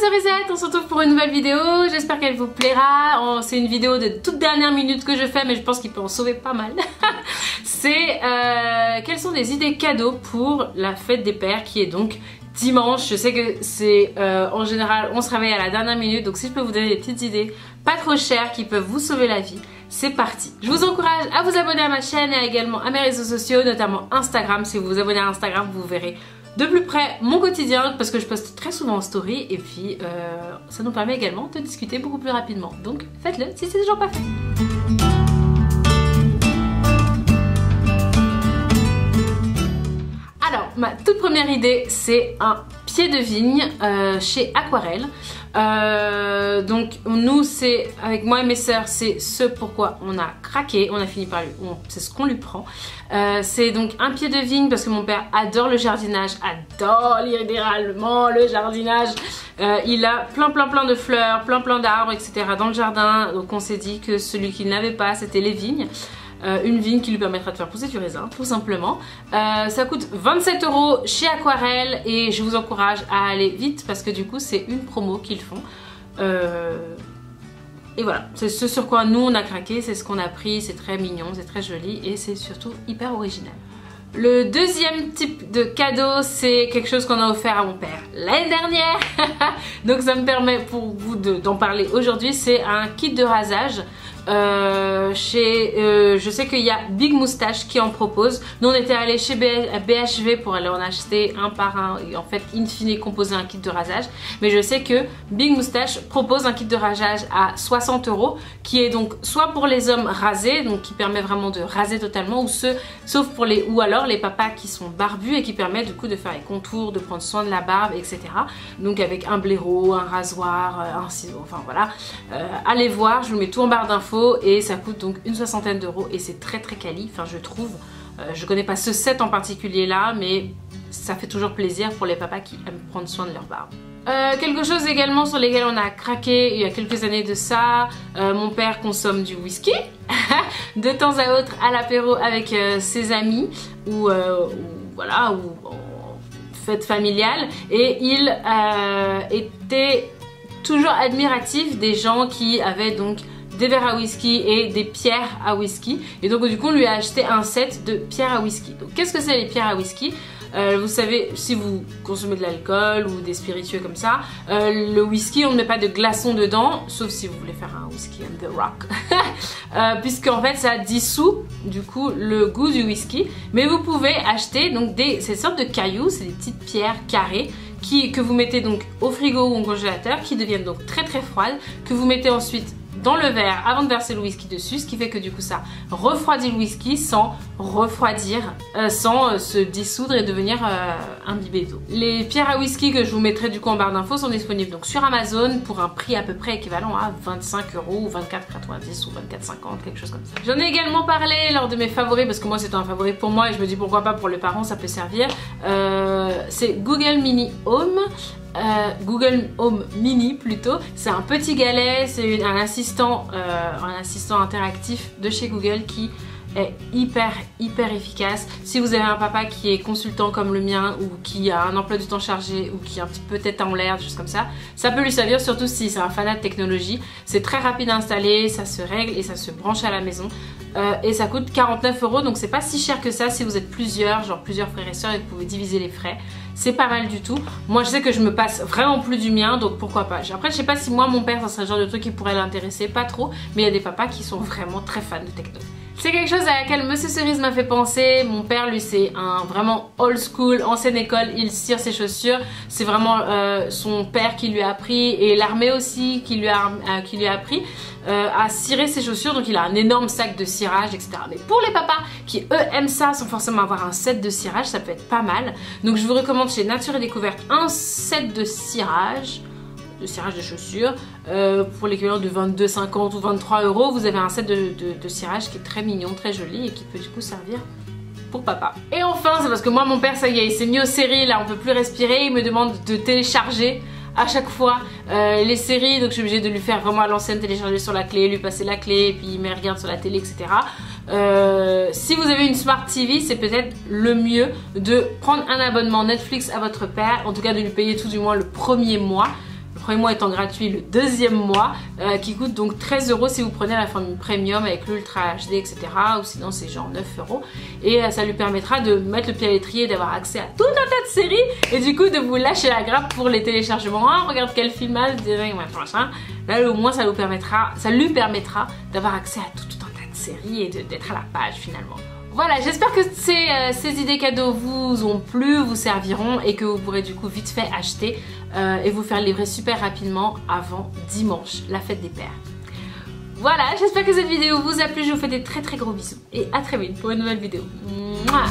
les orisettes, on se retrouve pour une nouvelle vidéo, j'espère qu'elle vous plaira. C'est une vidéo de toute dernière minute que je fais, mais je pense qu'il peut en sauver pas mal. C'est quelles sont des idées cadeaux pour la fête des pères qui est donc dimanche. Je sais que c'est en général on se réveille à la dernière minute, donc si je peux vous donner des petites idées pas trop chères qui peuvent vous sauver la vie, c'est parti. Je vous encourage à vous abonner à ma chaîne et également à mes réseaux sociaux, notamment Instagram. Si vous vous abonnez à Instagram, vous verrez de plus près mon quotidien parce que je poste très souvent en story et puis ça nous permet également de discuter beaucoup plus rapidement. Donc faites-le si c'est toujours pas fait. Alors, ma toute première idée, c'est un pied de vigne chez Aquarelle. Donc nous, c'est avec moi et mes sœurs, c'est ce pourquoi on a craqué, on a fini par lui, c'est ce qu'on lui prend. C'est donc un pied de vigne parce que mon père adore le jardinage, adore littéralement le jardinage. Il a plein de fleurs, plein d'arbres, etc. dans le jardin. Donc on s'est dit que celui qu'il n'avait pas, c'était les vignes. Une vigne qui lui permettra de faire pousser du raisin, tout simplement. Ça coûte 27 € chez Aquarelle et je vous encourage à aller vite parce que du coup c'est une promo qu'ils font. Et voilà, c'est ce sur quoi nous on a craqué, c'est ce qu'on a pris, c'est très mignon, c'est très joli et c'est surtout hyper original. Le deuxième type de cadeau, c'est quelque chose qu'on a offert à mon père l'année dernière. Donc ça me permet pour vous d'en parler aujourd'hui, c'est un kit de rasage. Je sais qu'il y a Big Moustache qui en propose. Nous on était allé chez BHV pour aller en acheter un par un et en fait in fine composer un kit de rasage. Mais je sais que Big Moustache propose un kit de rasage à 60 € qui est donc soit pour les hommes rasés, donc qui permet vraiment de raser totalement, ou alors les papas qui sont barbus et qui permet du coup de faire les contours, de prendre soin de la barbe, etc. Donc avec un blaireau, un rasoir, un ciseau, enfin voilà. Allez voir, je vous mets tout en barre d'infos. Et ça coûte donc une soixantaine d'euros et c'est très quali, enfin je trouve. Je connais pas ce set en particulier là, mais ça fait toujours plaisir pour les papas qui aiment prendre soin de leur barbe. Quelque chose également sur lesquels on a craqué il y a quelques années de ça. Mon père consomme du whisky de temps à autre à l'apéro avec ses amis ou voilà, ou en fête familiale, et il était toujours admiratif des gens qui avaient donc des verres à whisky et des pierres à whisky, et donc du coup on lui a acheté un set de pierres à whisky. Donc qu'est-ce que c'est les pierres à whisky? Vous savez, si vous consommez de l'alcool ou des spiritueux comme ça, le whisky on ne met pas de glaçons dedans, sauf si vous voulez faire un whisky on the rock, puisqu'en fait ça dissout du coup le goût du whisky. Mais vous pouvez acheter donc ces sortes de cailloux, c'est des petites pierres carrées que vous mettez donc au frigo ou au congélateur, qui deviennent donc très froides, que vous mettez ensuite dans le verre avant de verser le whisky dessus, ce qui fait que du coup ça refroidit le whisky sans refroidir, sans se dissoudre et devenir imbibé d'eau. Les pierres à whisky que je vous mettrai du coup en barre d'infos sont disponibles donc sur Amazon pour un prix à peu près équivalent à 25 € ou 24,90 ou 24,50, quelque chose comme ça. J'en ai également parlé lors de mes favoris parce que moi c'était un favori pour moi et je me dis pourquoi pas pour les parents, ça peut servir. C'est Google Mini Home. Google Home Mini plutôt, c'est un petit galet, c'est un assistant interactif de chez Google qui est hyper efficace. Si vous avez un papa qui est consultant comme le mien ou qui a un emploi du temps chargé ou qui est un petit peu tête en l'air, des choses comme ça peut lui servir, surtout si c'est un fanat de technologie. C'est très rapide à installer, ça se règle et ça se branche à la maison. Et ça coûte 49 €, donc c'est pas si cher que ça si vous êtes plusieurs, genre plusieurs frères et sœurs, et vous pouvez diviser les frais. C'est pas mal du tout. Moi je sais que je me passe vraiment plus du mien, donc pourquoi pas. Après je sais pas si moi mon père ça serait le genre de truc qui pourrait l'intéresser, pas trop, mais il y a des papas qui sont vraiment très fans de techno. C'est quelque chose à laquelle Monsieur Cerise m'a fait penser. Mon père lui c'est un vraiment old school, ancienne école, il cire ses chaussures. C'est vraiment son père qui lui a appris, et l'armée aussi qui lui a appris à cirer ses chaussures. Donc il a un énorme sac de cirage, etc. Mais pour les papas qui eux aiment ça sans forcément avoir un set de cirage, ça peut être pas mal. Donc je vous recommande chez Nature et Découverte un set de cirage de chaussures pour l'équivalent de 22,50 ou 23 €. Vous avez un set de cirage qui est très mignon, très joli et qui peut du coup servir pour papa. Et enfin, c'est parce que moi mon père ça y est, il s'est mis aux séries, là on peut plus respirer, il me demande de télécharger à chaque fois les séries, donc je suis obligée de lui faire vraiment à l'ancienne, télécharger sur la clé, lui passer la clé, et puis il me regarde sur la télé, etc. Si vous avez une Smart TV, c'est peut-être le mieux de prendre un abonnement Netflix à votre père, en tout cas de lui payer tout du moins le premier mois. premier mois étant gratuit, le deuxième mois qui coûte donc 13 € si vous prenez la formule premium avec l'Ultra HD, etc. Ou sinon c'est genre 9 €. Et ça lui permettra de mettre le pied à l'étrier, d'avoir accès à tout un tas de séries et du coup de vous lâcher la grappe pour les téléchargements. Ah, regarde quel filmage, machin. Là au moins ça lui permettra d'avoir accès à tout un tas de séries et d'être à la page finalement. Voilà, j'espère que ces idées cadeaux vous ont plu, vous serviront et que vous pourrez du coup vite fait acheter et vous faire livrer super rapidement avant dimanche, la fête des pères. Voilà, j'espère que cette vidéo vous a plu, je vous fais des très gros bisous et à très vite pour une nouvelle vidéo. Mouah.